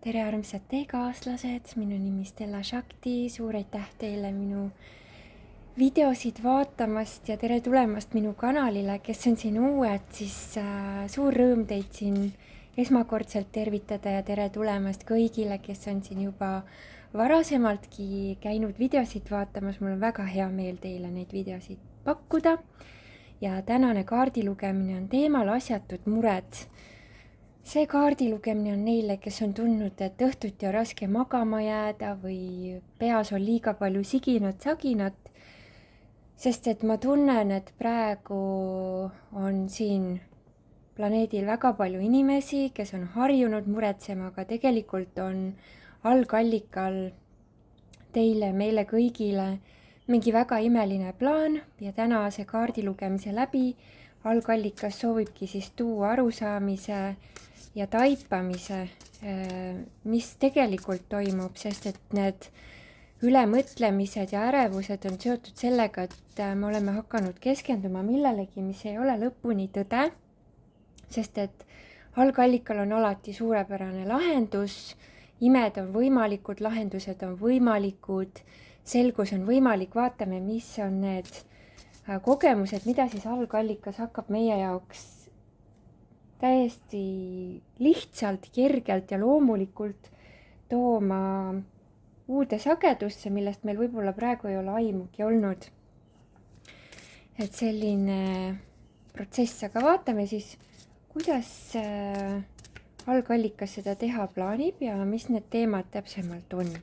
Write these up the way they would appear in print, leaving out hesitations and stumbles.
tere armsad teekaaslased, minu nimi Stella Shakti, suur aitäh teile minu videosid vaatamast ja tere tulemast minu kanalile, kes on siin uued, siis suur rõõm teid siin esmakordselt tervitada ja tere tulemast kõigile, kes on siin juba varasemaltki käinud videosid vaatamas. Mul on väga hea meel teile neid videosid pakkuda ja tänane kaardilugemine on teemal asjatud mured. See kaardilugemine on neile, kes on tundnud, et õhtuti on raske magama jääda või peas on liiga palju siginat-saginat, sest et ma tunnen, et praegu on siin planeedil väga palju inimesi, kes on harjunud muretsema, aga tegelikult on algallikal teile, meile kõigile mingi väga imeline plaan ja tänase kaardilugemise läbi algallikas soovibki siis tuua arusaamise ja taipamise, mis tegelikult toimub, sest et need ülemõtlemised ja ärevused on seotud sellega, et me oleme hakanud keskenduma millelegi, mis ei ole lõpuni tõde, sest et algallikal on alati suurepärane lahendus, imed on võimalikud, lahendused on võimalikud, selgus on võimalik, vaatame, mis on need kogemused, mida siis algallikas hakkab meie jaoks täiesti lihtsalt, kergelt ja loomulikult tooma uude sagedusse, millest meil võib-olla praegu ei ole aimugi olnud. Et selline protsess, aga vaatame siis, kuidas algallikas seda teha plaanib ja mis need teemad täpsemalt on.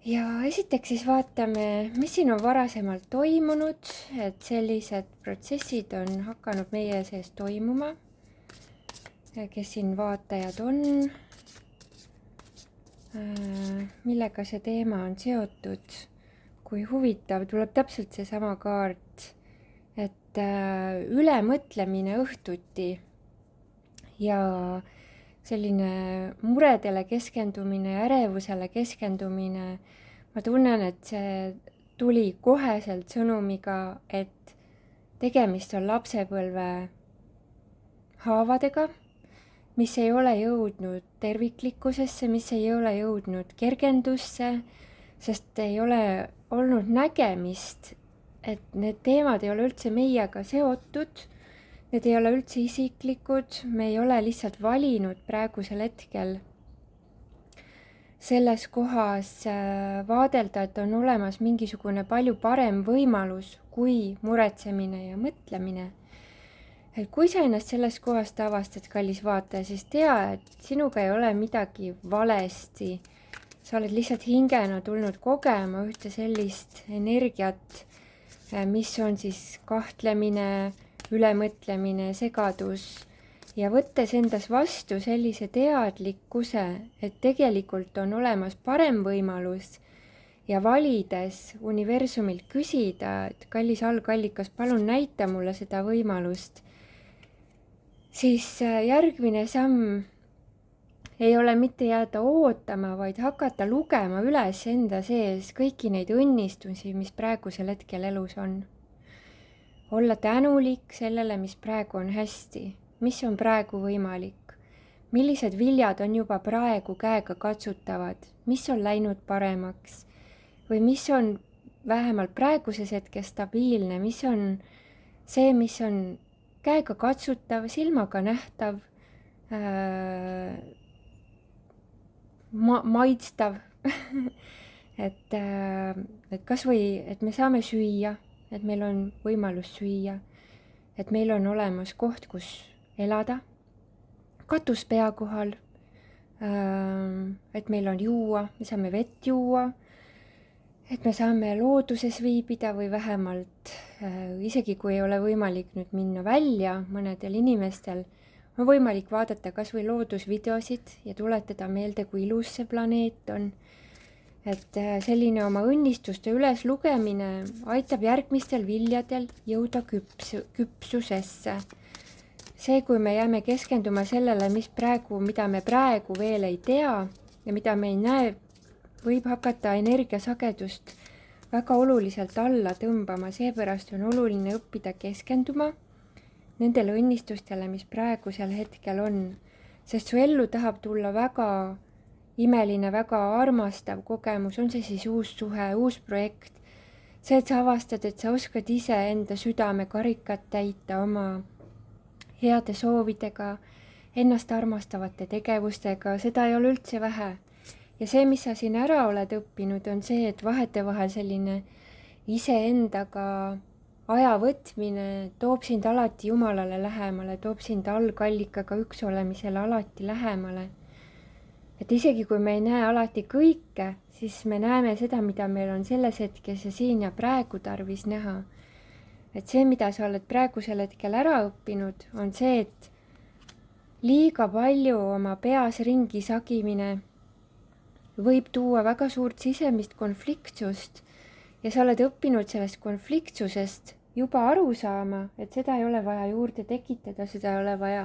Ja esiteks siis vaatame, mis siin on varasemalt toimunud, et sellised protsessid on hakanud meie sees toimuma, kes siin vaatajad on, millega see teema on seotud, kui huvitav, tuleb täpselt seesama kaart, et ülemõtlemine õhtuti ja selline muredele keskendumine ja ärevusele keskendumine. Ma tunnen, et see tuli koheselt sõnumiga, et tegemist on lapsepõlve haavadega, mis ei ole jõudnud terviklikkusesse, mis ei ole jõudnud kergendusse, sest ei ole olnud nägemist, et need teemad ei ole üldse meiega seotud. Need ei ole üldse isiklikud, me ei ole lihtsalt valinud praegusel hetkel selles kohas vaadelda, et on olemas mingisugune palju parem võimalus kui muretsemine ja mõtlemine. Et kui sa ennast selles kohast avastad, kallis vaataja, siis tea, et sinuga ei ole midagi valesti. Sa oled lihtsalt hingena tulnud kogema ühte sellist energiat, mis on siis kahtlemine, ülemõtlemine, segadus ja võttes endas vastu sellise teadlikkuse, et tegelikult on olemas parem võimalus ja valides universumilt küsida, et kallis algallikas, palun näita mulle seda võimalust, siis järgmine samm ei ole mitte jääda ootama, vaid hakata lugema üles enda sees kõiki neid õnnistusi, mis praegusel hetkel elus on. Olla tänulik sellele, mis praegu on hästi, mis on praegu võimalik, millised viljad on juba praegu käega katsutavad, mis on läinud paremaks või mis on vähemalt praeguses hetkes stabiilne, mis on see, mis on käega katsutav, silmaga nähtav, maitstav, et kas või, et me saame süüa, et meil on võimalus süüa, et meil on olemas koht, kus elada, katus pea kohal, et meil on juua, me saame vett juua, et me saame looduses viibida või vähemalt, isegi kui ei ole võimalik nüüd minna välja mõnedel inimestel, on võimalik vaadata kas või loodusvideosid ja tuletada meelde, kui ilus see planeet on. Et selline oma õnnistuste üles lugemine aitab järgmistel viljadel jõuda küpsusesse. See, kui me jääme keskenduma sellele, mida me praegu veel ei tea ja mida me ei näe, võib hakata energiasagedust väga oluliselt alla tõmbama, seepärast on oluline õppida keskenduma nendele õnnistustele, mis praegusel hetkel on. sest su ellu tahab tulla väga imeline, väga armastav kogemus, on see siis uus suhe, uus projekt. See, et sa avastad, et sa oskad ise enda südame karikat täita oma heade soovidega, ennast armastavate tegevustega, seda ei ole üldse vähe. Ja see, mis sa siin ära oled õppinud, on see, et vahetevahel selline iseendaga aja võtmine toob sind alati Jumalale lähemale, toob sind algallikaga üks olemisele alati lähemale. Et isegi kui me ei näe alati kõike, siis me näeme seda, mida meil on selles hetkes ja siin ja praegu tarvis näha. Et see, mida sa oled praegusel hetkel ära õppinud, on see, et liiga palju oma peas ringi sagimine võib tuua väga suurt sisemist konfliktsust ja sa oled õppinud sellest konfliktsusest juba aru saama, et seda ei ole vaja juurde tekitada, seda ei ole vaja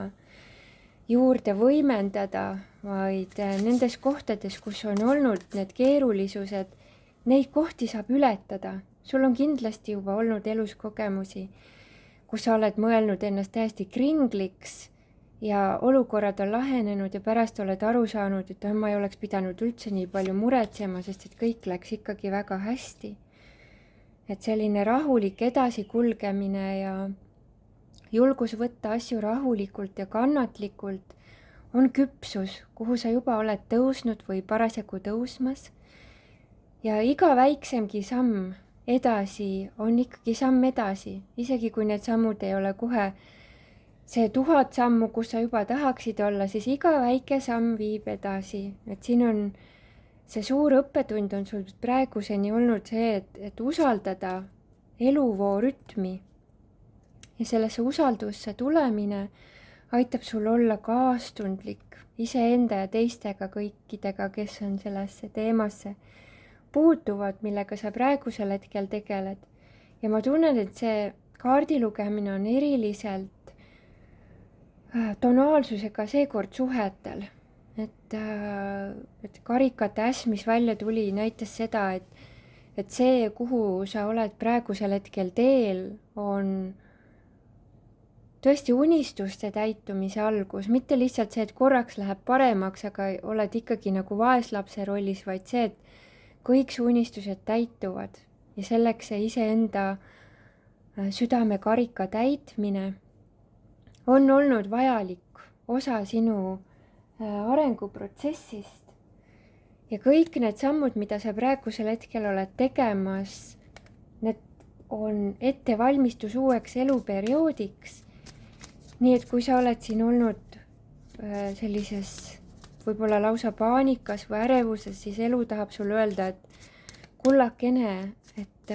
juurde võimendada, vaid nendes kohtades, kus on olnud need keerulisused, neid kohti saab ületada. Sul on kindlasti juba olnud elus kogemusi, kus sa oled mõelnud ennast täiesti kringliks ja olukorrad on lahenenud ja pärast oled aru saanud, et ma ei oleks pidanud üldse nii palju muretsema, sest et kõik läks ikkagi väga hästi. Et selline rahulik edasikulgemine ja julgus võtta asju rahulikult ja kannatlikult on küpsus, kuhu sa juba oled tõusnud või parasjagu tõusmas. Ja iga väiksemgi samm edasi on ikkagi samm edasi, isegi kui need sammud ei ole kohe see 1000 sammu, kus sa juba tahaksid olla, siis iga väike samm viib edasi. Et siin on see suur õppetund on sul praeguseni olnud see, et usaldada eluvoo rütmi. Ja sellesse usaldusse tulemine aitab sul olla kaastundlik iseenda ja teistega kõikidega, kes on sellesse teemasse puutuvad, millega sa praegusel hetkel tegeled. Ja ma tunnen, et see kaardi lugemine on eriliselt tonaalsusega seekord suhetel. Et karikate äss, mis välja tuli, näitas seda, et see, kuhu sa oled praegusel hetkel teel, on tõesti unistuste täitumise algus, mitte lihtsalt see, et korraks läheb paremaks, aga oled ikkagi nagu vaeslapse rollis, vaid see, et kõik su unistused täituvad ja selleks see iseenda südame karika täitmine on olnud vajalik osa sinu arenguprotsessist. Ja kõik need sammud, mida sa praegusel hetkel oled tegemas, need on ettevalmistus uueks eluperioodiks. Nii et kui sa oled siin olnud sellises võib-olla lausa paanikas või ärevuses, siis elu tahab sulle öelda, et kullakene, et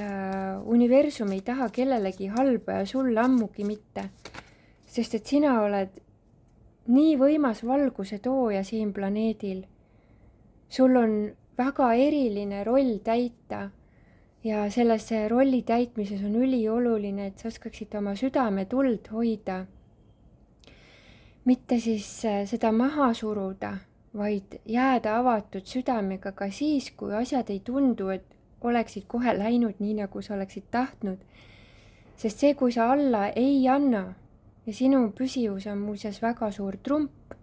universum ei taha kellelegi halba ja sulle ammugi mitte. Sest et sina oled nii võimas valguse tooja siin planeedil. Sul on väga eriline roll täita ja selles rolli täitmises on ülioluline, et sa oskaksid oma südame tuld hoida. Mitte siis seda maha suruda, vaid jääda avatud südamega ka siis, kui asjad ei tundu, et oleksid kohe läinud nii, nagu sa oleksid tahtnud. Sest see, kui sa alla ei anna, ja sinu püsivus on muuseas väga suur trump,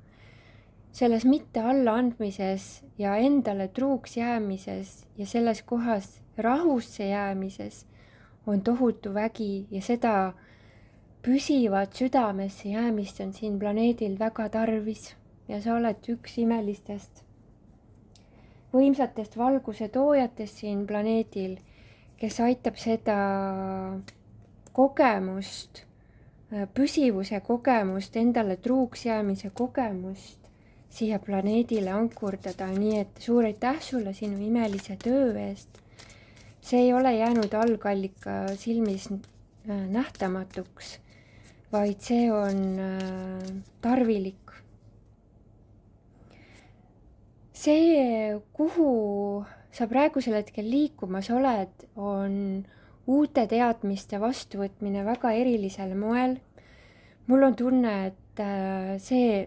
selles mitte alla andmises ja endale truuks jäämises ja selles kohas rahusse jäämises on tohutu vägi ja seda püsivat südamesse jäämist on siin planeedil väga tarvis. Ja sa oled üks imelistest võimsatest valguse toojatest siin planeedil, kes aitab seda kogemust, püsivuse kogemust, endale truuks jäämise kogemust siia planeedile ankurdada, nii et suur aitäh sulle sinu imelise töö eest. See ei ole jäänud algallika silmis nähtamatuks, vaid see on tarvilik. See, kuhu sa praegusel hetkel liikumas oled, on uute teadmiste vastuvõtmine väga erilisel moel. Mul on tunne, et see,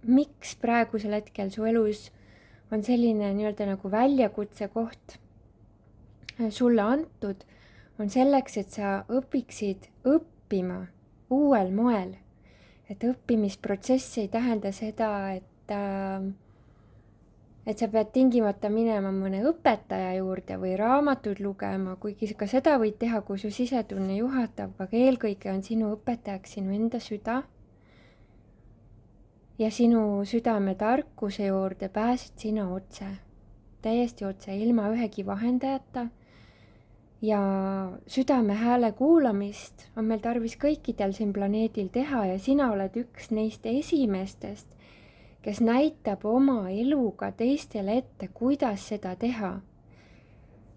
miks praegusel hetkel su elus on selline nii-öelda nagu väljakutse koht sulle antud, on selleks, et sa õpiksid õppima uuel moel. et õppimisprotsess ei tähenda seda, et sa pead tingimata minema mõne õpetaja juurde või raamatuid lugema, kuigi ka seda võid teha, kui su sisetunne juhatab, aga eelkõige on sinu õpetajaks sinu enda süda. Ja sinu südame tarkuse juurde pääsed sina otse, täiesti otse, ilma ühegi vahendajata. Ja südame hääle kuulamist on meil tarvis kõikidel siin planeedil teha ja sina oled üks neist esimestest, kes näitab oma eluga teistele ette, kuidas seda teha.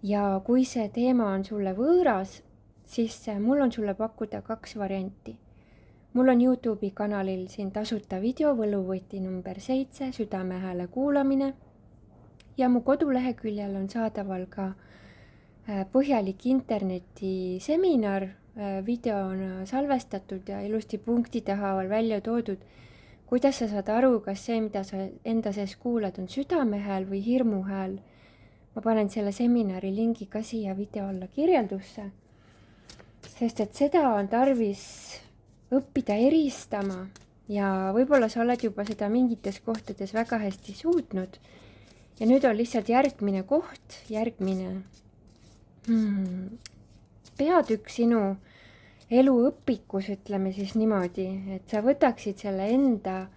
Ja kui see teema on sulle võõras, siis mul on sulle pakkuda 2 varianti. Mul on YouTube'i kanalil siin tasuta video võluvõti number 7, südame hääle kuulamine. Ja mu koduleheküljel on saadaval ka põhjalik internetiseminar, video on salvestatud ja ilusti punktide haaval välja toodud, kuidas sa saad aru, kas see, mida sa enda sees kuulad, on südame hääl või hirmu hääl. Ma panen selle seminari lingi ka siia video alla kirjeldusse, sest et seda on tarvis õppida eristama ja võib-olla sa oled juba seda mingites kohtades väga hästi suutnud ja nüüd on lihtsalt järgmine koht, järgmine peatükk sinu elu õpikus, ütleme siis niimoodi, et sa võtaksid selle enda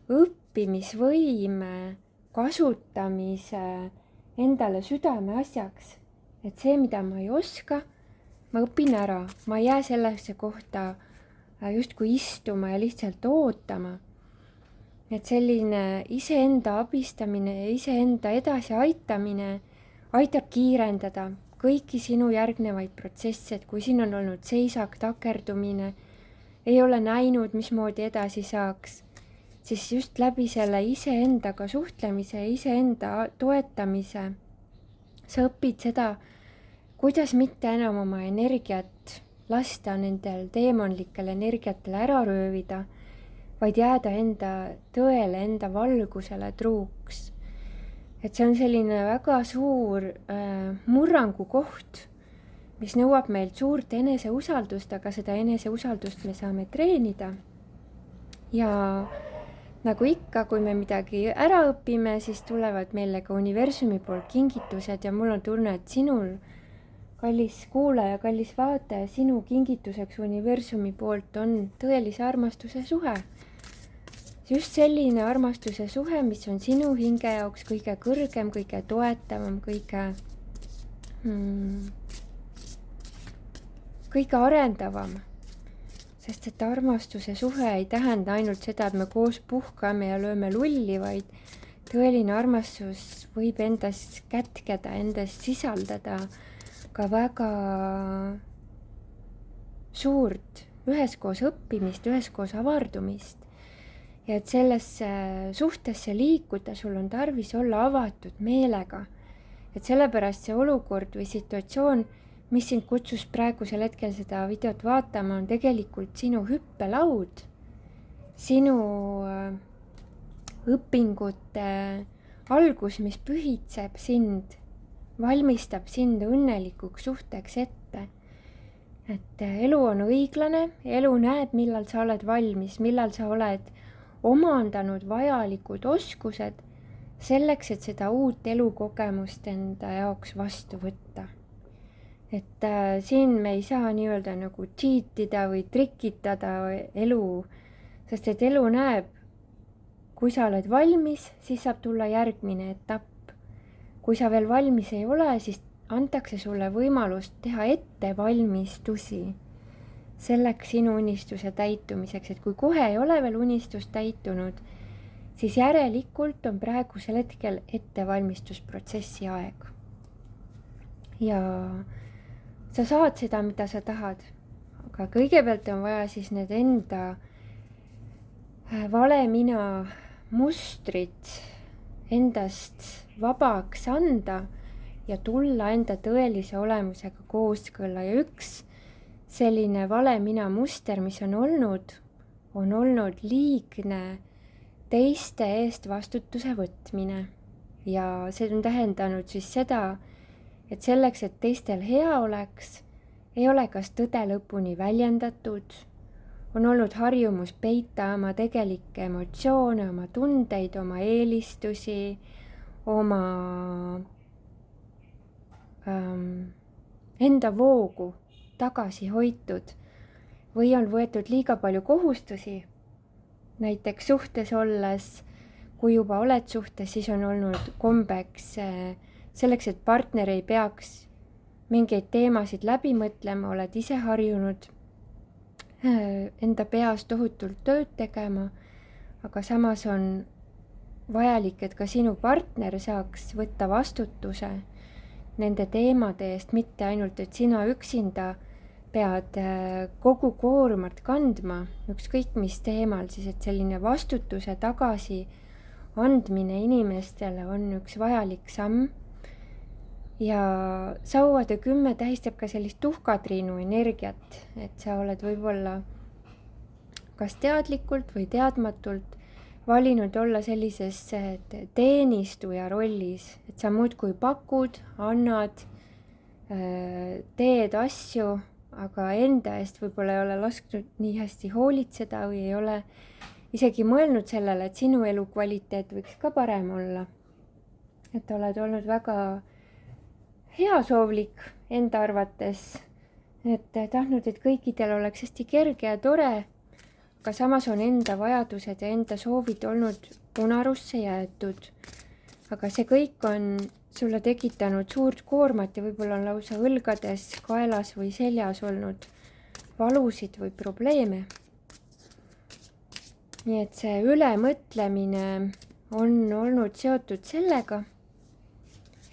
õppimisvõime kasutamise endale südame asjaks, et see, mida ma ei oska, ma õpin ära, ma ei jää sellesse kohta justkui istuma ja lihtsalt ootama. Et selline iseenda abistamine ja iseenda edasi aitamine aitab kiirendada kõiki sinu järgnevaid protsesse, et kui siin on olnud seisak, takerdumine, ei ole näinud, mismoodi edasi saaks, siis just läbi selle iseendaga suhtlemise ja iseenda toetamise sa õpid seda, kuidas mitte enam oma energiat lasta nendel teemonlikel energiatel ära röövida, vaid jääda enda tõele, enda valgusele truuks. Et see on selline väga suur murrangu koht, mis nõuab meilt suurt eneseusaldust, aga seda eneseusaldust me saame treenida. Ja nagu ikka, kui me midagi ära õpime, siis tulevad meile ka universumi poolt kingitused ja mul on tunne, et sinul, kallis kuulaja, kallis vaataja, sinu kingituseks universumi poolt on tõelise armastuse suhe. Just selline armastuse suhe, mis on sinu hinge jaoks kõige kõrgem, kõige toetavam, kõige arendavam. Sest et armastuse suhe ei tähenda ainult seda, et me koos puhkame ja lööme lulli, vaid tõeline armastus võib endas kätkeda, endas sisaldada ka väga suurt üheskoos õppimist, üheskoos avardumist. Ja et sellesse suhtesse liikuda, sul on tarvis olla avatud meelega. Et sellepärast see olukord või situatsioon, mis sind kutsus praegusel hetkel seda videot vaatama, on tegelikult sinu hüppelaud, sinu õpingute algus, mis pühitseb sind, valmistab sind õnnelikuks suhteks ette. Et elu on õiglane, elu näeb, millal sa oled valmis, millal sa oled omandanud vajalikud oskused selleks, et seda uut elukogemust enda jaoks vastu võtta. Et siin me ei saa nii-öelda nagu cheatida või trikitada elu, sest et elu näeb, kui sa oled valmis, siis saab tulla järgmine etapp. Kui sa veel valmis ei ole, siis antakse sulle võimalust teha ettevalmistusi selleks sinu unistuse täitumiseks, et kui kohe ei ole veel unistus täitunud, siis järelikult on praegusel hetkel ettevalmistusprotsessi aeg. Ja sa saad seda, mida sa tahad, aga kõigepealt on vaja siis need enda vale mina mustrid endast vabaks anda ja tulla enda tõelise olemusega kooskõlla. Ja üks selline vale mina muster, mis on olnud liigne teiste eest vastutuse võtmine. Ja see on tähendanud siis seda, et selleks, et teistel hea oleks, ei ole kas tõde lõpuni väljendatud, on olnud harjumus peita oma tegelikke emotsioone, oma tundeid, oma eelistusi, oma enda voogu tagasi hoitud või on võetud liiga palju kohustusi. Näiteks suhtes olles, kui juba oled suhtes, siis on olnud kombeks selleks, et partner ei peaks mingeid teemasid läbi mõtlema, oled ise harjunud enda peas tohutult tööd tegema, aga samas on vajalik, et ka sinu partner saaks võtta vastutuse nende teemade eest, mitte ainult, et sina üksinda pead kogu koormat kandma, ükskõik mis teemal, siis et selline vastutuse tagasi andmine inimestele on üks vajalik samm. Ja sauade 10 tähistab ka sellist tuhkatriinu energiat, et sa oled võib-olla kas teadlikult või teadmatult valinud olla sellises teenistuja rollis, et sa muudkui pakud, annad, teed asju, aga enda eest võib-olla ei ole lasknud nii hästi hoolitseda või ei ole isegi mõelnud sellele, et sinu elukvaliteet võiks ka parem olla. Et oled olnud väga heasoovlik enda arvates, et tahtnud, et kõikidel oleks hästi kerge ja tore, aga samas on enda vajadused ja enda soovid olnud unarusse jäetud. Aga see kõik on sulle tekitanud suurt koormat ja võib-olla on lausa õlgades, kaelas või seljas olnud valusid või probleeme. Nii et see ülemõtlemine on olnud seotud sellega,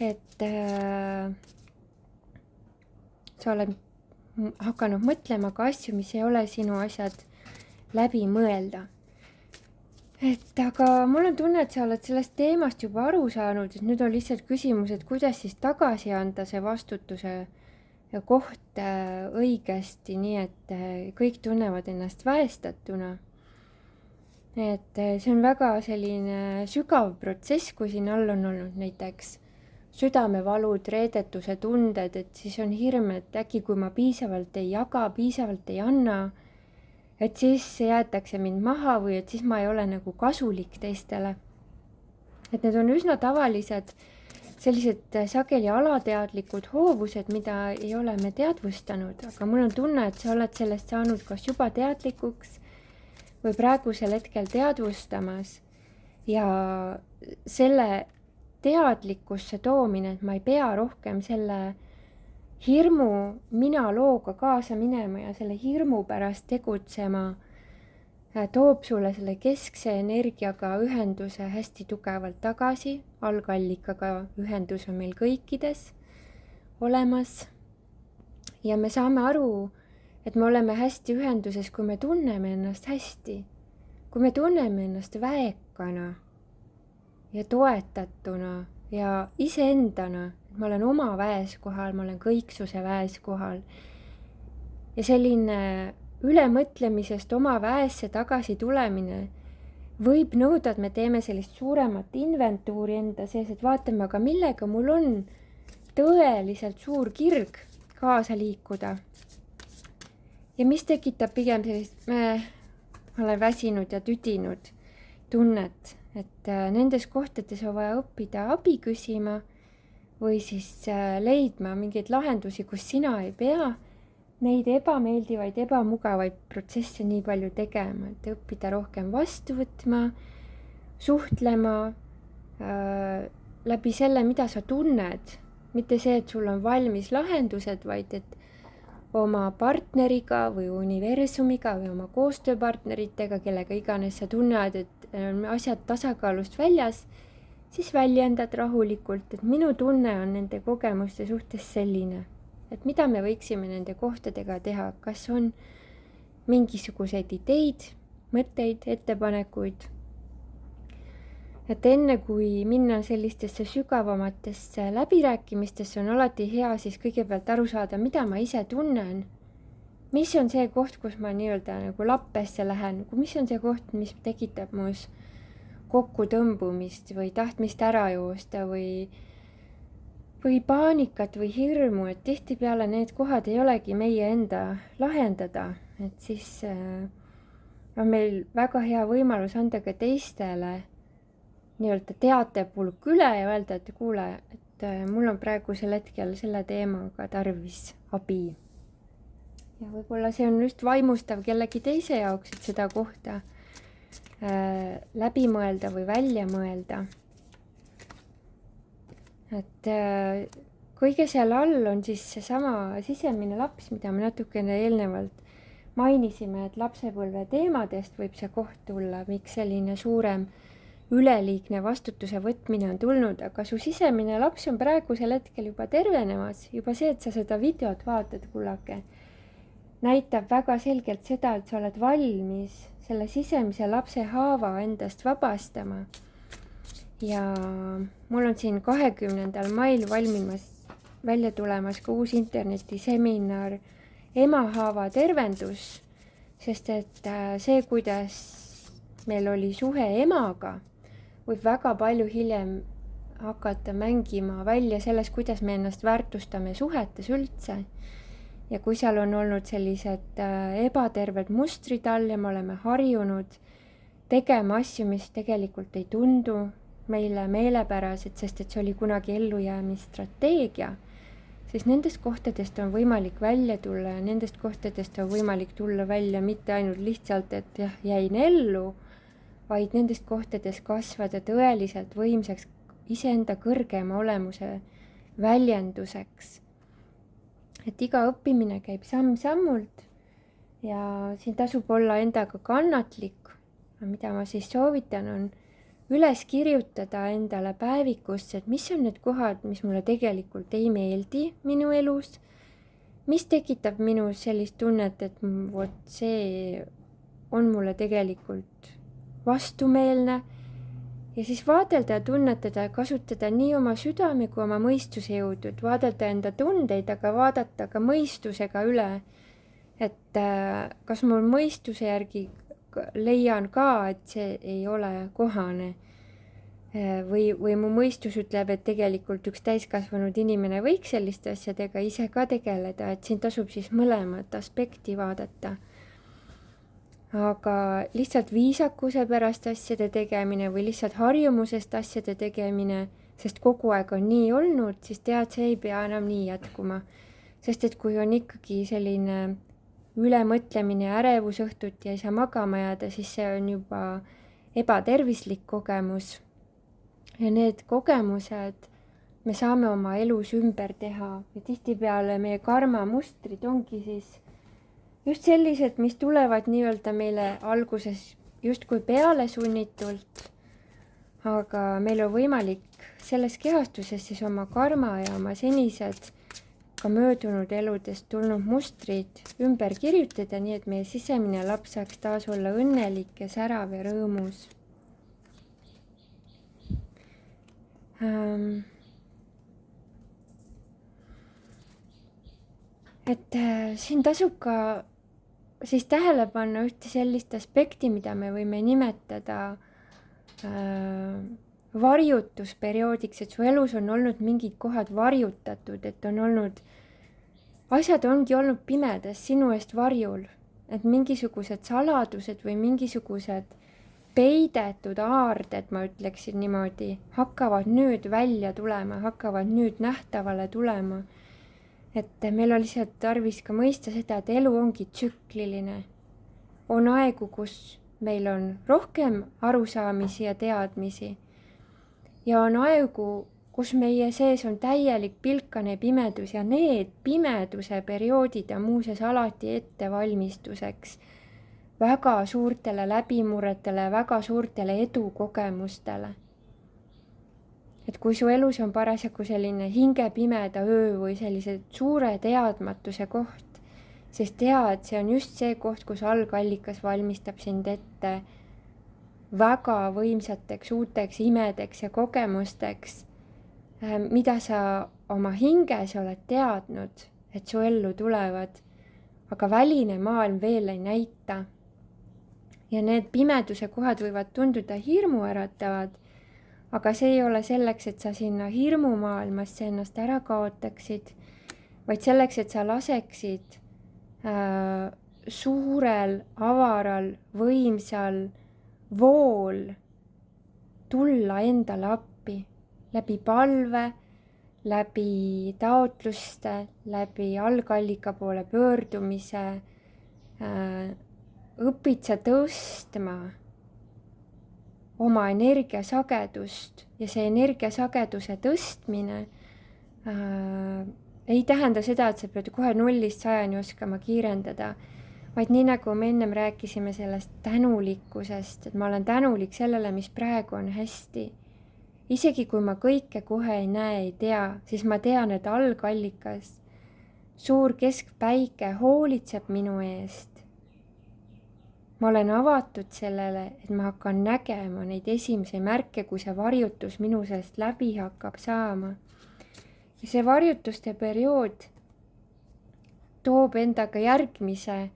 et sa oled hakanud mõtlema ka asju, mis ei ole sinu asjad läbi mõelda. Et aga mul on tunne, et sa oled sellest teemast juba aru saanud, et nüüd on lihtsalt küsimus, et kuidas siis tagasi anda see vastutuse koht õigesti, nii et kõik tunnevad ennast väestatuna. Et see on väga selline sügav protsess, kui siin all on olnud näiteks südamevalud, reedetuse tunded, et siis on hirm, et äkki kui ma piisavalt ei jaga, piisavalt ei anna, et siis jäetakse mind maha või et siis ma ei ole nagu kasulik teistele. Et need on üsna tavalised sellised sageli alateadlikud hoovused, mida ei ole me teadvustanud, aga mul on tunne, et sa oled sellest saanud kas juba teadlikuks või praegusel hetkel teadvustamas ja selle teadlikkusse toomine, et ma ei pea rohkem selle hirmu mina looga kaasa minema ja selle hirmu pärast tegutsema, toob sulle selle keskse energiaga ühenduse hästi tugevalt tagasi. Algallikaga ühendus on meil kõikides olemas ja me saame aru, et me oleme hästi ühenduses, kui me tunneme ennast hästi, kui me tunneme ennast väekana ja toetatuna ja iseendana. Ma olen oma väes kohal, ma olen kõiksuse väes kohal. Ja selline ülemõtlemisest oma väesse tagasi tulemine võib nõuda, et me teeme sellist suuremat inventuuri enda sees, et vaatame, aga millega mul on tõeliselt suur kirg kaasa liikuda. Ja mis tekitab pigem sellist, ma olen väsinud ja tüdinud tunnet, et nendes kohtades on vaja õppida abi küsima või siis leidma mingeid lahendusi, kus sina ei pea neid ebameeldivaid, ebamugavaid protsesse nii palju tegema, et õppida rohkem vastu võtma, suhtlema läbi selle, mida sa tunned. Mitte see, et sul on valmis lahendused, vaid et oma partneriga või universumiga või oma koostööpartneritega, kellega iganes sa tunned, et asjad tasakaalust väljas, siis väljendad rahulikult, et minu tunne on nende kogemuste suhtes selline, et mida me võiksime nende kohtadega teha, kas on mingisuguseid ideid, mõtteid, ettepanekuid. Et enne kui minna sellistesse sügavamatesse läbirääkimistesse, on alati hea siis kõigepealt aru saada, mida ma ise tunnen. Mis on see koht, kus ma nii-öelda nagu lappesse lähen, mis on see koht, mis tekitab muus kokkutõmbumist või tahtmist ära joosta või paanikat või hirmu, et tihtipeale need kohad ei olegi meie enda lahendada, et siis on meil väga hea võimalus anda ka teistele nii-öelda teatepulk üle ja öelda, et kuule, et mul on praegusel hetkel selle teemaga tarvis abi. Ja võib-olla see on just vaimustav kellegi teise jaoks, et seda kohta läbi mõelda või välja mõelda. Et kõige seal all on siis seesama sisemine laps, mida me natukene eelnevalt mainisime, et lapsepõlve teemadest võib see koht tulla, miks selline suurem üleliigne vastutuse võtmine on tulnud, aga su sisemine laps on praegusel hetkel juba tervenemas. Juba see, et sa seda videot vaatad, kullake, näitab väga selgelt seda, et sa oled valmis selle sisemise lapse haava endast vabastama. Ja mul on siin 20. mail valmimas välja tulemas ka uus internetiseminar emahaava tervendus, sest et see, kuidas meil oli suhe emaga, võib väga palju hiljem hakata mängima välja selles, kuidas me ennast väärtustame suhetes üldse. Ja kui seal on olnud sellised ebaterved mustrid all ja me oleme harjunud tegema asju, mis tegelikult ei tundu meile meelepärased, sest et see oli kunagi ellujäämisstrateegia, siis nendest kohtadest on võimalik välja tulla ja nendest kohtadest on võimalik tulla välja mitte ainult lihtsalt, et jah, jäin ellu, vaid nendest kohtadest kasvada tõeliselt võimsaks iseenda kõrgema olemuse väljenduseks. Et iga õppimine käib samm-sammult ja siin tasub olla endaga kannatlik. Mida ma siis soovitan, on üles kirjutada endale päevikusse, et mis on need kohad, mis mulle tegelikult ei meeldi minu elus, mis tekitab minus sellist tunnet, et vot see on mulle tegelikult vastumeelne, ja siis vaadelda ja tunnetada ja kasutada nii oma südame kui oma mõistuse jõudu, et vaadelda enda tundeid, aga vaadata ka mõistusega üle, et kas mul mõistuse järgi leian ka, et see ei ole kohane või mu mõistus ütleb, et tegelikult üks täiskasvanud inimene võiks selliste asjadega ise ka tegeleda, et siin tasub siis mõlemat aspekti vaadata. Aga lihtsalt viisakuse pärast asjade tegemine või lihtsalt harjumusest asjade tegemine, sest kogu aeg on nii olnud, siis tead, see ei pea enam nii jätkuma. Sest et kui on ikkagi selline ülemõtlemine ja ärevus õhtuti ja ei saa magama jääda, siis see on juba ebatervislik kogemus. Ja need kogemused me saame oma elus ümber teha ja tihtipeale meie karma mustrid ongi siis just sellised, mis tulevad nii-öelda meile alguses justkui peale sunnitult, aga meil on võimalik selles kehastuses siis oma karma ja oma senised ka möödunud eludest tulnud mustrid ümber kirjutada, nii et meie sisemine laps saaks taas olla õnnelik ja särav ja rõõmus. Et siin tasub ka siis tähele panna ühte sellist aspekti, mida me võime nimetada varjutusperioodiks, et su elus on olnud mingid kohad varjutatud, et on olnud, asjad ongi olnud pimedas sinu eest varjul, et mingisugused saladused või mingisugused peidetud aarded, ma ütleksin niimoodi, hakkavad nüüd välja tulema, hakkavad nüüd nähtavale tulema. Et meil on lihtsalt tarvis ka mõista seda, et elu ongi tsükliline. On aegu, kus meil on rohkem arusaamisi ja teadmisi. Ja on aegu, kus meie sees on täielik pilkane pimedus ja need pimeduse perioodid on muuseas alati ettevalmistuseks väga suurtele läbimurretele, väga suurtele edukogemustele. Et kui su elus on parasjagu selline hingepimeda öö või sellise suure teadmatuse koht, siis tea, et see on just see koht, kus algallikas valmistab sind ette väga võimsateks uuteks imedeks ja kogemusteks, mida sa oma hinges oled teadnud, et su ellu tulevad, aga väline maailm veel ei näita. Ja need pimeduse kohad võivad tunduda hirmuäratavad, aga see ei ole selleks, et sa sinna hirmumaailmasse ennast ära kaotaksid, vaid selleks, et sa laseksid suurel, avaral, võimsal vool tulla endale appi läbi palve, läbi taotluste, läbi algallika poole pöördumise. Õpid sa tõstma oma energiasagedust ja see energiasageduse tõstmine ei tähenda seda, et sa pead kohe 0-100 oskama kiirendada, vaid nii nagu me ennem rääkisime sellest tänulikkusest, et ma olen tänulik sellele, mis praegu on hästi. Isegi kui ma kõike kohe ei näe, ei tea, siis ma tean, et algallikas, suur keskpäike hoolitseb minu eest. Ma olen avatud sellele, et ma hakkan nägema neid esimesi märke, kui see varjutus minu seest läbi hakkab saama. Ja see varjutuste periood toob endaga järgmise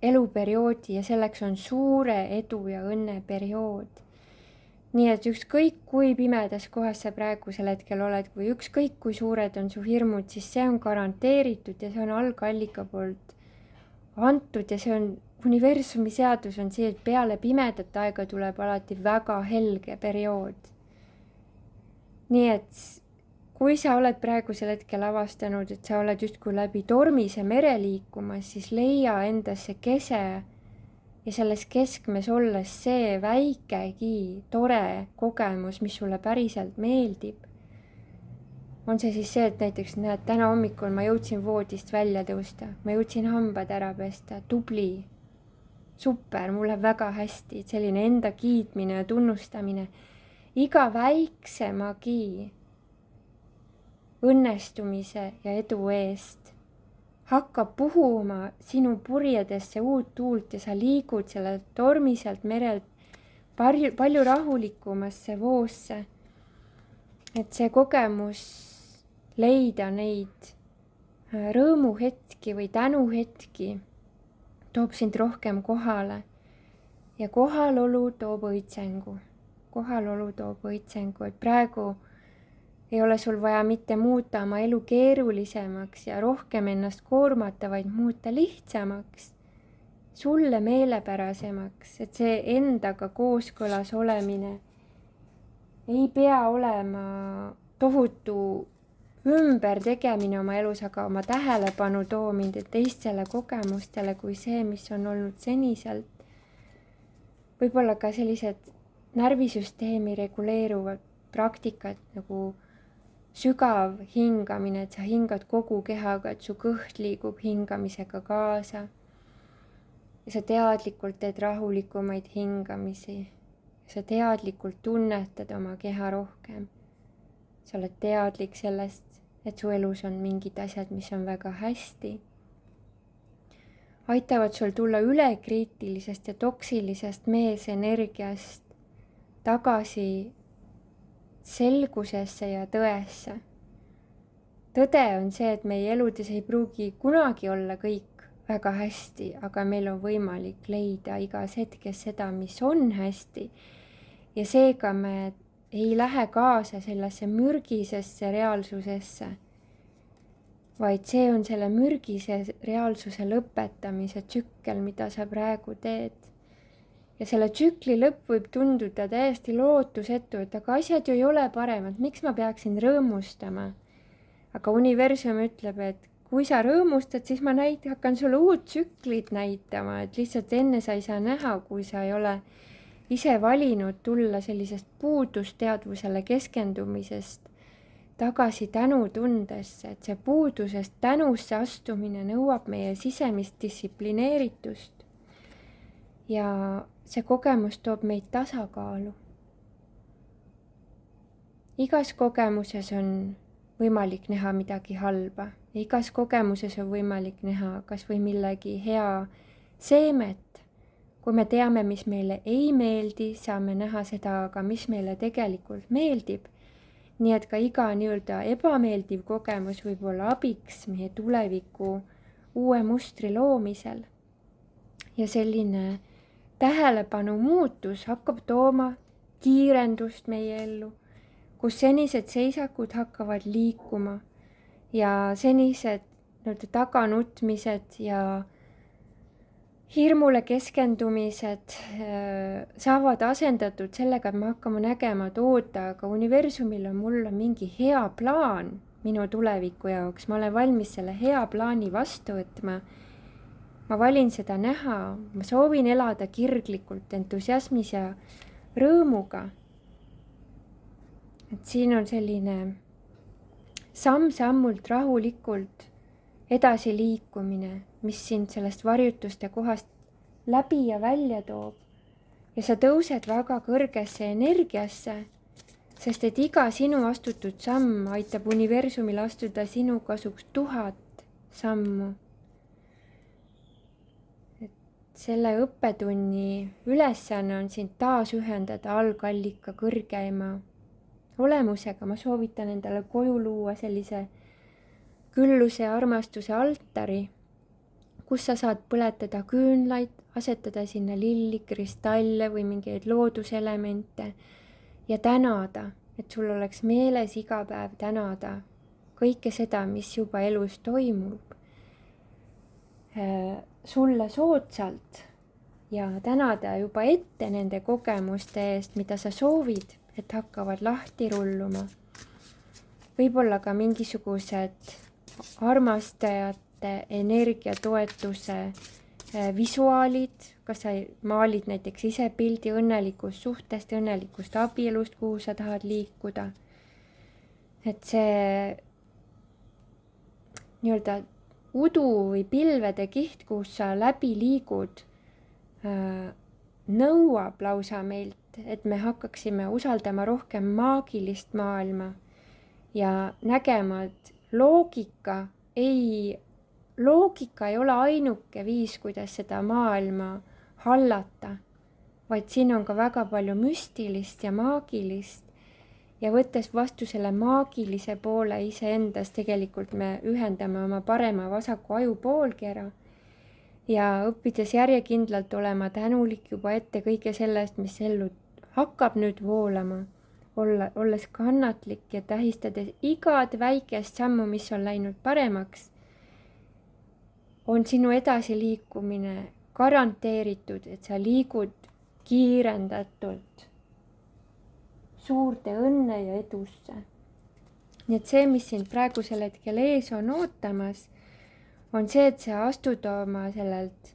eluperioodi ja selleks on suure edu ja õnne periood. Nii et ükskõik kui pimedas kohas sa praegusel hetkel oled, või ükskõik kui suured on su hirmud, siis see on garanteeritud ja see on algallika poolt antud ja see on universumi seadus on see, et peale pimedat aega tuleb alati väga helge periood. Nii et kui sa oled praegusel hetkel avastanud, et sa oled justkui läbi tormise mere liikumas, siis leia endas see kese ja selles keskmes olles see väikegi tore kogemus, mis sulle päriselt meeldib. On see siis see, et näiteks näed, täna hommikul ma jõudsin voodist välja tõusta, ma jõudsin hambad ära pesta, tubli, super, mul läheb väga hästi, selline enda kiitmine ja tunnustamine. Iga väiksemagi õnnestumise ja edu eest hakkab puhuma sinu purjedesse uut tuult ja sa liigud selle tormiselt merelt palju rahulikumasse voosse. Et see kogemus leida neid rõõmuhetki või tänuhetki toob sind rohkem kohale ja kohalolu toob õitsengu. Et praegu ei ole sul vaja mitte muuta oma elu keerulisemaks ja rohkem ennast koormata, vaid muuta lihtsamaks, sulle meelepärasemaks, et see endaga kooskõlas olemine ei pea olema tohutu ümbertegemine oma elus, aga oma tähelepanu toomine teistele kogemustele kui see, mis on olnud seniselt. Võib-olla ka sellised närvisüsteemi reguleeruvad praktikad nagu sügav hingamine, et sa hingad kogu kehaga, et su kõht liigub hingamisega kaasa. Ja sa teadlikult teed rahulikumaid hingamisi. Sa teadlikult tunnetad oma keha rohkem. Sa oled teadlik sellest, et su elus on mingid asjad, mis on väga hästi. Aitavad sul tulla ülekriitilisest ja toksilisest meesenergiast tagasi selgusesse ja tõesse. Tõde on see, et meie eludes ei pruugi kunagi olla kõik väga hästi, aga meil on võimalik leida igas hetkes seda, mis on hästi. Ja seega me ei lähe kaasa sellesse mürgisesse reaalsusesse, vaid see on selle mürgise reaalsuse lõpetamise tsükkel, mida sa praegu teed. Ja selle tsükli lõpp võib tunduda täiesti lootusetu, et aga asjad ju ei ole paremad, miks ma peaksin rõõmustama? Aga universum ütleb, et kui sa rõõmustad, siis ma hakkan sulle uut tsüklit näitama, et lihtsalt enne sa ei saa näha, kui sa ei ole ise valinud tulla sellisest puudusteadvusele keskendumisest tagasi tänutundesse, et see puudusest tänusse astumine nõuab meie sisemist distsiplineeritust. Ja see kogemus toob meid tasakaalu. Igas kogemuses on võimalik näha midagi halba. Igas kogemuses on võimalik näha kas või millegi hea seemet. Kui me teame, mis meile ei meeldi, saame näha seda, aga mis meile tegelikult meeldib. Nii et ka iga ebameeldiv kogemus võib olla abiks meie tuleviku uue mustri loomisel. Ja selline tähelepanu muutus hakkab tooma kiirendust meie ellu, kus senised seisakud hakkavad liikuma ja senised taganutmised ja hirmule keskendumised saavad asendatud sellega, et me hakkame nägema, et oota, aga universumil on mulle mingi hea plaan minu tuleviku jaoks, ma olen valmis selle hea plaani vastu võtma. Ma valin seda näha, ma soovin elada kirglikult, entusiasmis ja rõõmuga. Et siin on selline samm-sammult rahulikult edasi liikumine, mis sind sellest varjutuste kohast läbi ja välja toob. Ja sa tõused väga kõrgesse energiasse, sest et iga sinu astutud samm aitab universumil astuda sinu kasuks 1000 sammu. Et selle õppetunni ülesanne on sind taas ühendada algallika kõrgeima olemusega. Ma soovitan endale koju luua sellise külluse ja armastuse altari, kus sa saad põletada küünlaid, asetada sinna lilli, kristalle või mingeid looduselemente ja tänada, et sul oleks meeles iga päev tänada kõike seda, mis juba elus toimub sulle soodsalt ja tänada juba ette nende kogemuste eest, mida sa soovid, et hakkavad lahti rulluma. Võib-olla ka mingisugused armastajate energiatoetuse visuaalid, kas sa maalid näiteks ise pildi õnnelikust suhtest, õnnelikust abielust, kuhu sa tahad liikuda. Et see nii-öelda udu või pilvede kiht, kus sa läbi liigud, nõuab lausa meilt, et me hakkaksime usaldama rohkem maagilist maailma ja nägema, et loogika ei ole ainuke viis, kuidas seda maailma hallata, vaid siin on ka väga palju müstilist ja maagilist. Ja võttes vastu selle maagilise poole iseendas, tegelikult me ühendame oma parema vasaku ajupoolkera ja õppides järjekindlalt olema tänulik juba ette kõige sellest, mis ellu hakkab nüüd voolama. Olles kannatlik ja tähistades igat väikest sammu, mis on läinud paremaks, on sinu edasiliikumine garanteeritud, et sa liigud kiirendatult suurde õnne ja edusse. Nii et see, mis sind praegusel hetkel ees on ootamas, on see, et sa astud oma sellelt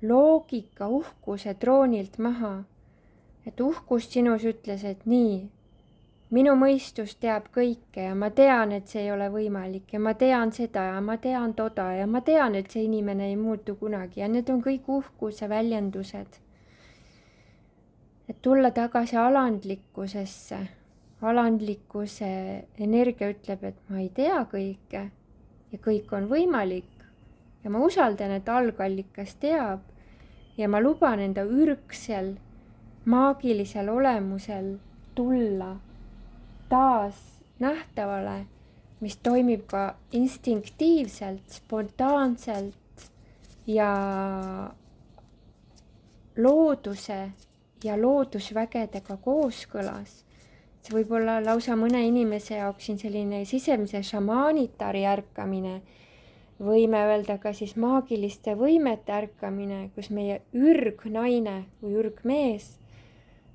loogika uhkuse troonilt maha. Et uhkus sinus ütles, et nii, minu mõistus teab kõike ja ma tean, et see ei ole võimalik ja ma tean seda ja ma tean toda ja ma tean, et see inimene ei muutu kunagi ja need on kõik uhkuse väljendused. Et tulla tagasi alandlikkusesse. Alandlikkuse energia ütleb, et ma ei tea kõike ja kõik on võimalik ja ma usaldan, et algallikas teab ja ma luban enda ürgsel maagilisel olemusel tulla taas nähtavale, mis toimib ka instinktiivselt, spontaanselt ja looduse ja loodusvägedega kooskõlas. See võib olla lausa mõne inimese jaoks siin selline sisemise šamaanitari ärkamine, võime öelda ka siis maagiliste võimete ärkamine, kus meie ürgnaine või ürgmees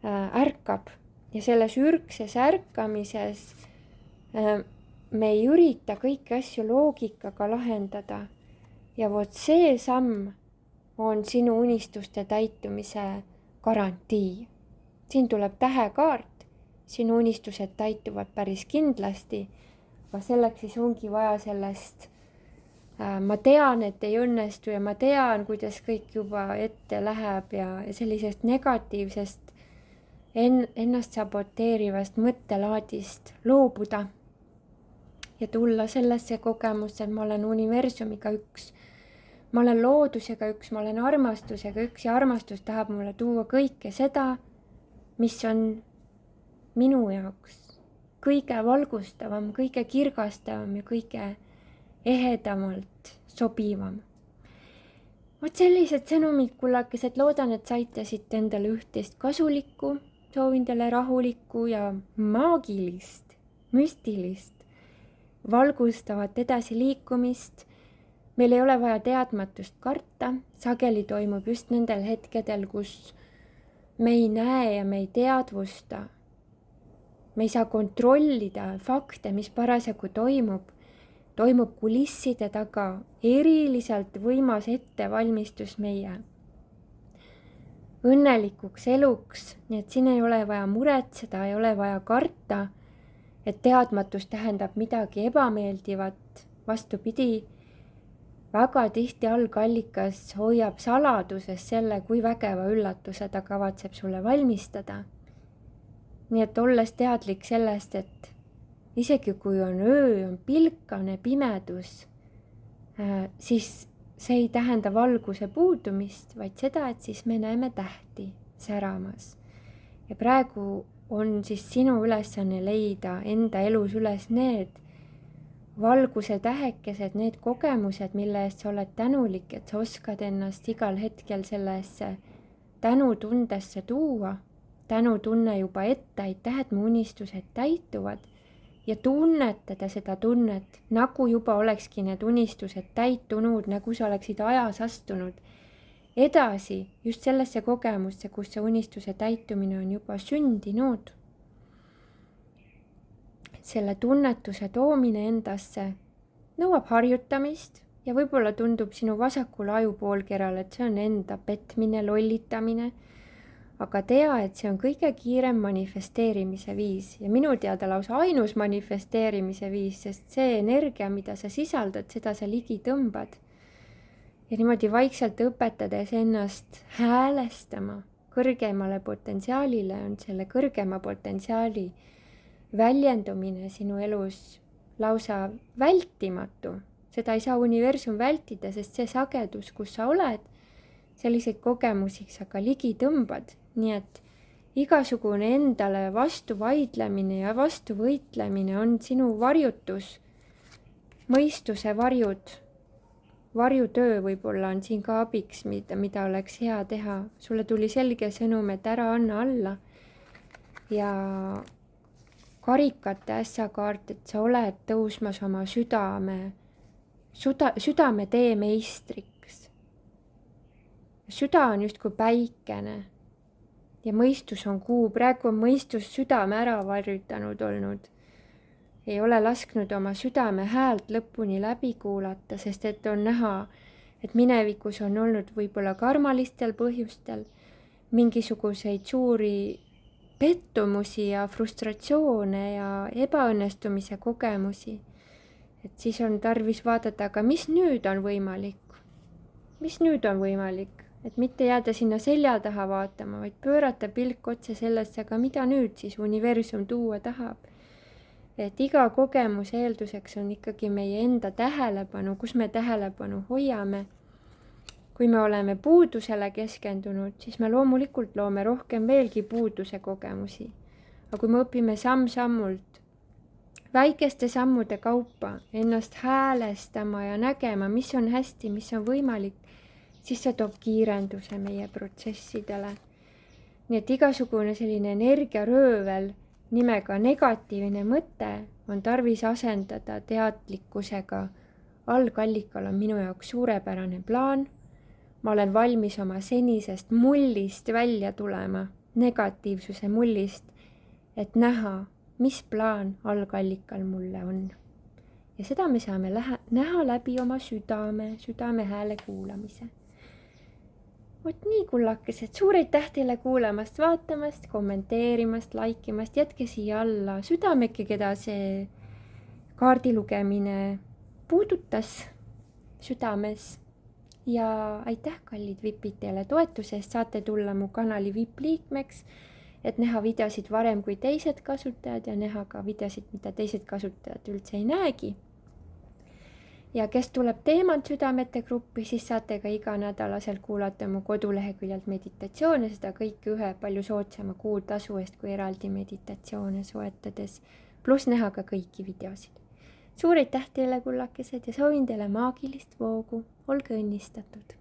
ärkab ja selles ürgses ärkamises me ei ürita kõiki asju loogikaga lahendada ja vot see samm on sinu unistuste täitumise garantii. Siin tuleb tähekaart, sinu unistused täituvad päris kindlasti, aga selleks siis ongi vaja sellest ma tean, et ei õnnestu ja ma tean, kuidas kõik juba ette läheb ja sellisest negatiivsest ennast saboteerivast mõttelaadist loobuda ja tulla sellesse kogemusse, et ma olen universumiga üks. Ma olen loodusega üks, ma olen armastusega üks ja armastus tahab mulle tuua kõike seda, mis on minu jaoks kõige valgustavam, kõige kirgastavam ja kõige ehedamalt sobivam. Vot sellised sõnumid, kullakesed, loodan, et saite siit endale üht-teist kasulikku. Soovin teile rahulikku ja maagilist, müstilist, valgustavat edasiliikumist. meil ei ole vaja teadmatust karta, sageli toimub just nendel hetkedel, kus me ei näe ja me ei teadvusta. Me ei saa kontrollida fakte, mis parasjagu toimub kulisside taga, eriliselt võimas ettevalmistus meie õnnelikuks eluks, nii et siin ei ole vaja muretseda, ei ole vaja karta, et teadmatus tähendab midagi ebameeldivat. Vastupidi, väga tihti algallikas hoiab saladuses selle, kui vägeva üllatuse ta kavatseb sulle valmistada. Nii et olles teadlik sellest, et isegi kui on öö, on pilkane pimedus, siis see ei tähenda valguse puudumist, vaid seda, et siis me näeme tähti säramas. Ja praegu on siis sinu ülesanne leida enda elus üles need valguse tähekesed, need kogemused, mille eest sa oled tänulik, et sa oskad ennast igal hetkel sellesse tänutundesse tuua. Tänutunne juba ette, aitäh, et mu unistused täituvad ja tunnetada seda tunnet, nagu juba olekski need unistused täitunud, nagu sa oleksid ajas astunud edasi just sellesse kogemusse, kus see unistuse täitumine on juba sündinud. Selle tunnetuse toomine endasse nõuab harjutamist ja võib-olla tundub sinu vasakul ajupoolkeral, et see on enda petmine, lollitamine, aga tea, et see on kõige kiirem manifesteerimise viis ja minu teada lausa ainus manifesteerimise viis, sest see energia, mida sa sisaldad, seda sa ligi tõmbad. Ja niimoodi vaikselt õpetades ennast häälestama kõrgemale potentsiaalile on selle kõrgema potentsiaali väljendumine sinu elus lausa vältimatu. Seda ei saa universum vältida, sest see sagedus, kus sa oled, selliseid kogemusi sa ka ligi tõmbad. Nii et igasugune endale vastu vaidlemine ja vastu võitlemine on sinu varjutus, mõistuse varjutöö võib-olla on siin ka abiks, mida oleks hea teha. Sulle tuli selge sõnum, et ära anna alla ja karikate ässakaart, et sa oled tõusmas oma südame tee meistriks. Süda on justkui päikene ja mõistus on kuu. Praegu on mõistus südame ära varjutanud olnud. Ei ole lasknud oma südame häält lõpuni läbi kuulata, sest et on näha, et minevikus on olnud võib-olla karmalistel põhjustel mingisuguseid suuri pettumusi ja frustratsioone ja ebaõnnestumise kogemusi. Et siis on tarvis vaadata, aga mis nüüd on võimalik? Mis nüüd on võimalik? Et mitte jääda sinna selja taha vaatama, vaid pöörata pilk otse sellesse, aga mida nüüd siis universum tuua tahab. Et iga kogemuse eelduseks on ikkagi meie enda tähelepanu, kus me tähelepanu hoiame. Kui me oleme puudusele keskendunud, siis me loomulikult loome rohkem veelgi puuduse kogemusi. Aga kui me õpime samm-sammult, väikeste sammude kaupa ennast häälestama ja nägema, mis on hästi, mis on võimalik, siis see toob kiirenduse meie protsessidele. Nii et igasugune selline energiaröövel nimega negatiivne mõte on tarvis asendada teadlikkusega. Algallikal on minu jaoks suurepärane plaan. Ma olen valmis oma senisest mullist välja tulema, negatiivsuse mullist, et näha, mis plaan algallikal mulle on. Ja seda me saame näha läbi oma südame hääle kuulamise. Vot nii, kullakesed, suur aitäh teile kuulamast, vaatamast, kommenteerimast, laikimast, jätke siia alla südameke, keda see kaardilugemine puudutas südames. Ja aitäh, kallid vipid, teile toetusest, saate tulla mu kanali VIP-liikmeks, et näha videosid varem kui teised kasutajad ja näha ka videosid, mida teised kasutajad üldse ei näegi. Ja kes tuleb teemant südamete gruppi, siis saate ka iganädalaselt kuulata mu koduleheküljelt meditatsioone, seda kõike ühe palju soodsama kuutasu eest kui eraldi meditatsioone soetades, pluss näha ka kõiki videosid. Suur aitäh teile, kullakesed, ja soovin teile maagilist voogu. Olge õnnistatud!